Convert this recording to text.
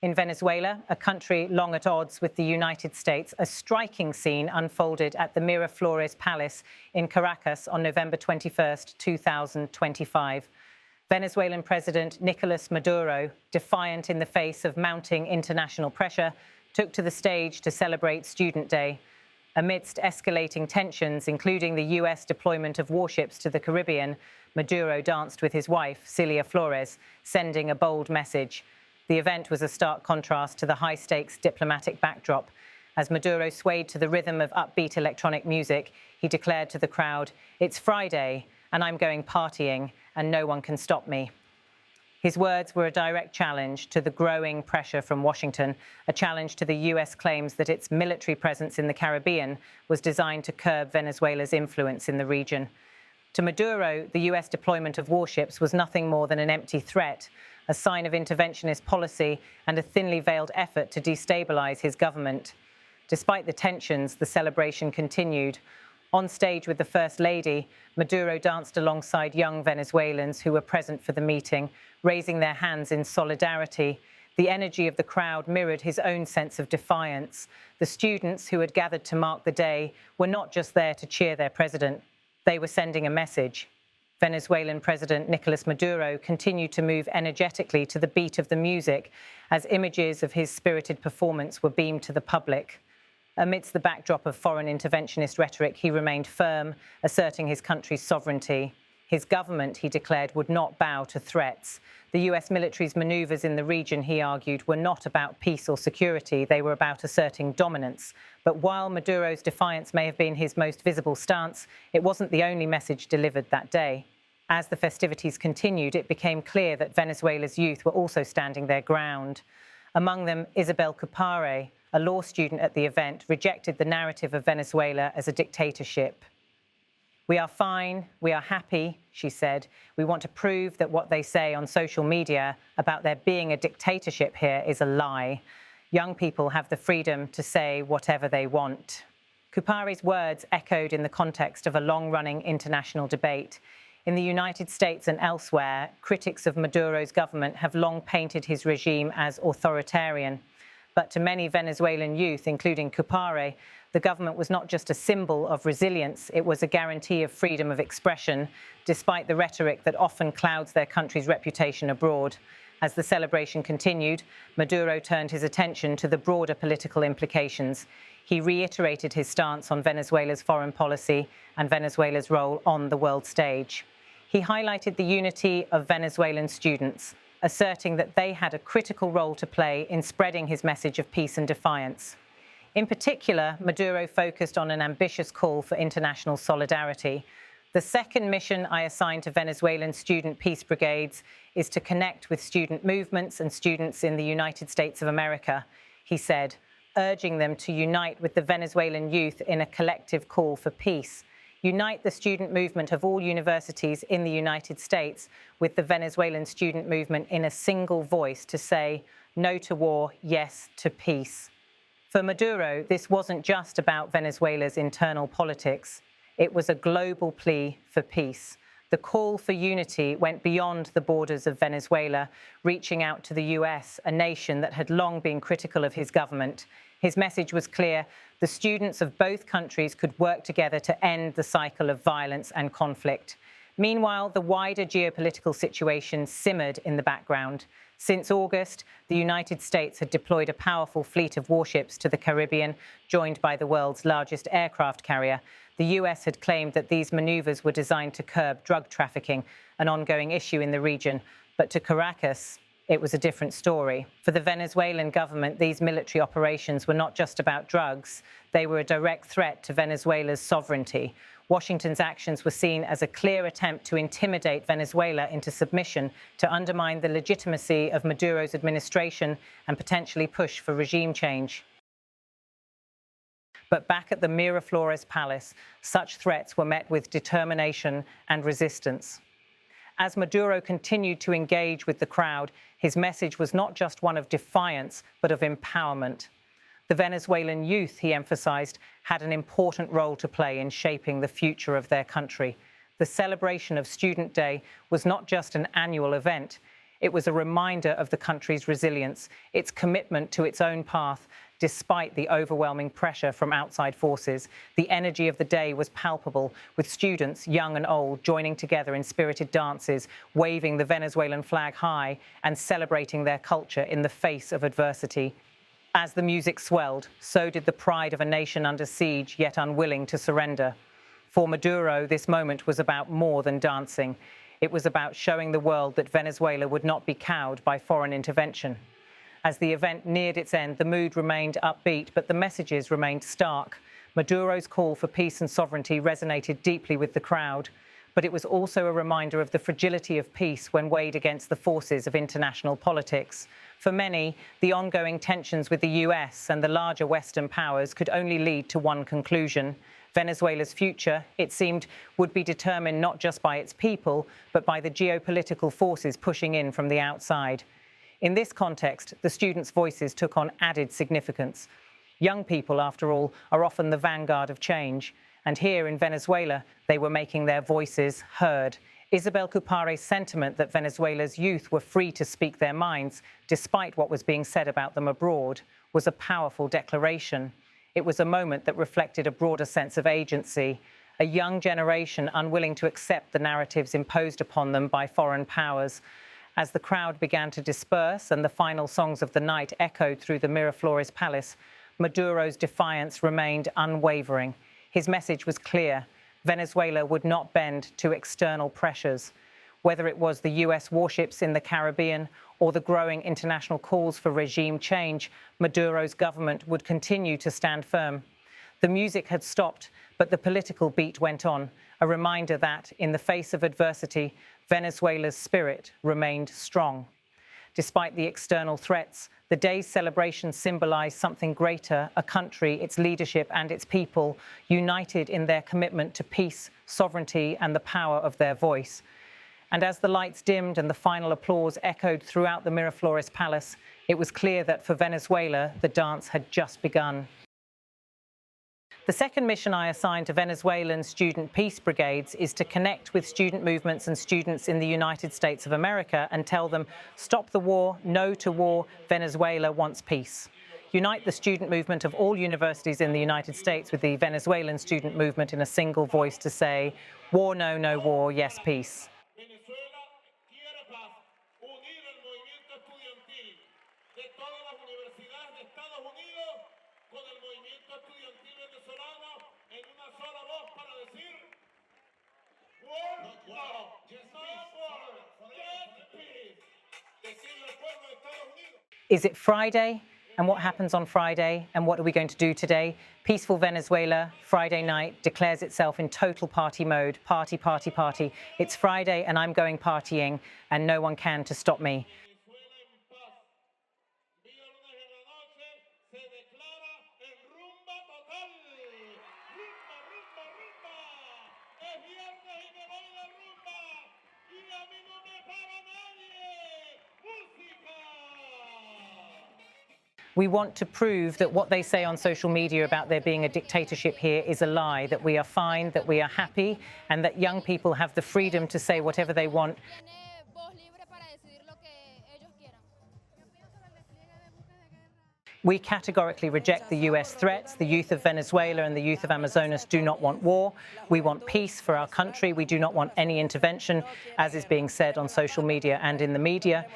In Venezuela, a country long at odds with the United States, a striking scene unfolded at the Miraflores Palace in Caracas on November 21st, 2025. Venezuelan President Nicolás Maduro, defiant in the face of mounting international pressure, took to the stage to celebrate Student Day. Amidst escalating tensions, including the U.S. deployment of warships to the Caribbean, Maduro danced with his wife, Cilia Flores, sending a bold message. The event was a stark contrast to the high-stakes diplomatic backdrop. As Maduro swayed to the rhythm of upbeat electronic music, he declared to the crowd, "It's Friday, and I'm going partying, and no one can stop me." His words were a direct challenge to the growing pressure from Washington, a challenge to the U.S. claims that its military presence in the Caribbean was designed to curb Venezuela's influence in the region. To Maduro, the U.S. deployment of warships was nothing more than an empty threat, a sign of interventionist policy and a thinly veiled effort to destabilize his government. Despite the tensions, the celebration continued. On stage with the First Lady, Maduro danced alongside young Venezuelans who were present for the meeting, raising their hands in solidarity. The energy of the crowd mirrored his own sense of defiance. The students who had gathered to mark the day were not just there to cheer their president. They were sending a message. Venezuelan President Nicolás Maduro continued to move energetically to the beat of the music as images of his spirited performance were beamed to the public. Amidst the backdrop of foreign interventionist rhetoric, he remained firm, asserting his country's sovereignty. His government, he declared, would not bow to threats. The U.S. military's maneuvers in the region, he argued, were not about peace or security. They were about asserting dominance. But while Maduro's defiance may have been his most visible stance, it wasn't the only message delivered that day. As the festivities continued, it became clear that Venezuela's youth were also standing their ground. Among them, Isabel Cupare, a law student at the event, rejected the narrative of Venezuela as a dictatorship. "We are fine, we are happy," she said. "We want to prove that what they say on social media about there being a dictatorship here is a lie. Young people have the freedom to say whatever they want." Cupare's words echoed in the context of a long-running international debate. In the United States and elsewhere, critics of Maduro's government have long painted his regime as authoritarian. But to many Venezuelan youth, including Cupare, the government was not just a symbol of resilience, it was a guarantee of freedom of expression, despite the rhetoric that often clouds their country's reputation abroad. As the celebration continued, Maduro turned his attention to the broader political implications. He reiterated his stance on Venezuela's foreign policy and Venezuela's role on the world stage. He highlighted the unity of Venezuelan students, asserting that they had a critical role to play in spreading his message of peace and defiance. In particular, Maduro focused on an ambitious call for international solidarity. "The second mission I assigned to Venezuelan student peace brigades is to connect with student movements and students in the United States of America," he said, urging them to unite with the Venezuelan youth in a collective call for peace. Unite the student movement of all universities in the United States with the Venezuelan student movement in a single voice to say no to war, yes to peace. For Maduro, this wasn't just about Venezuela's internal politics. It was a global plea for peace. The call for unity went beyond the borders of Venezuela, reaching out to the U.S., a nation that had long been critical of his government. His message was clear: the students of both countries could work together to end the cycle of violence and conflict. Meanwhile, the wider geopolitical situation simmered in the background. Since August, the United States had deployed a powerful fleet of warships to the Caribbean, joined by the world's largest aircraft carrier. The U.S. had claimed that these maneuvers were designed to curb drug trafficking, an ongoing issue in the region. But to Caracas, it was a different story. For the Venezuelan government, these military operations were not just about drugs. They were a direct threat to Venezuela's sovereignty. Washington's actions were seen as a clear attempt to intimidate Venezuela into submission, to undermine the legitimacy of Maduro's administration and potentially push for regime change. But back at the Miraflores Palace, such threats were met with determination and resistance. As Maduro continued to engage with the crowd, his message was not just one of defiance, but of empowerment. The Venezuelan youth, he emphasized, had an important role to play in shaping the future of their country. The celebration of Student Day was not just an annual event. It was a reminder of the country's resilience, its commitment to its own path, despite the overwhelming pressure from outside forces. The energy of the day was palpable, with students, young and old, joining together in spirited dances, waving the Venezuelan flag high and celebrating their culture in the face of adversity. As the music swelled, so did the pride of a nation under siege, yet unwilling to surrender. For Maduro, this moment was about more than dancing. It was about showing the world that Venezuela would not be cowed by foreign intervention. As the event neared its end, the mood remained upbeat, but the messages remained stark. Maduro's call for peace and sovereignty resonated deeply with the crowd, but it was also a reminder of the fragility of peace when weighed against the forces of international politics. For many, the ongoing tensions with the US and the larger Western powers could only lead to one conclusion. Venezuela's future, it seemed, would be determined not just by its people, but by the geopolitical forces pushing in from the outside. In this context, the students' voices took on added significance. Young people, after all, are often the vanguard of change. And here in Venezuela, they were making their voices heard. Isabel Cupare's sentiment that Venezuela's youth were free to speak their minds, despite what was being said about them abroad, was a powerful declaration. It was a moment that reflected a broader sense of agency, a young generation unwilling to accept the narratives imposed upon them by foreign powers. As the crowd began to disperse and the final songs of the night echoed through the Miraflores Palace, Maduro's defiance remained unwavering. His message was clear. Venezuela would not bend to external pressures. Whether it was the US warships in the Caribbean or the growing international calls for regime change, Maduro's government would continue to stand firm. The music had stopped, but the political beat went on, a reminder that, in the face of adversity, Venezuela's spirit remained strong. Despite the external threats, the day's celebration symbolized something greater, a country, its leadership and its people, united in their commitment to peace, sovereignty and the power of their voice. And as the lights dimmed and the final applause echoed throughout the Miraflores Palace, it was clear that for Venezuela, the dance had just begun. The second mission I assigned to Venezuelan student peace brigades is to connect with student movements and students in the United States of America and tell them, stop the war, no to war, Venezuela wants peace. Unite the student movement of all universities in the United States with the Venezuelan student movement in a single voice to say, war no, no war, yes peace. Venezuela quiere paz, unir el movimiento estudiantil de todas las universidades de Estados Unidos con el movimiento estudiantil venezolano en una sola voz para decir war, no, yes peace. Decirle al pueblo de Estados Unidos. Is it Friday? And what happens on Friday? And what are we going to do today? Peaceful Venezuela, Friday night, declares itself in total party mode. Party, party, party. It's Friday and I'm going partying and no one can to stop me. We want to prove that what they say on social media about there being a dictatorship here is a lie, that we are fine, that we are happy, and that young people have the freedom to say whatever they want. We categorically reject the US threats. The youth of Venezuela and the youth of Amazonas do not want war. We want peace for our country. We do not want any intervention, as is being said on social media and in the media.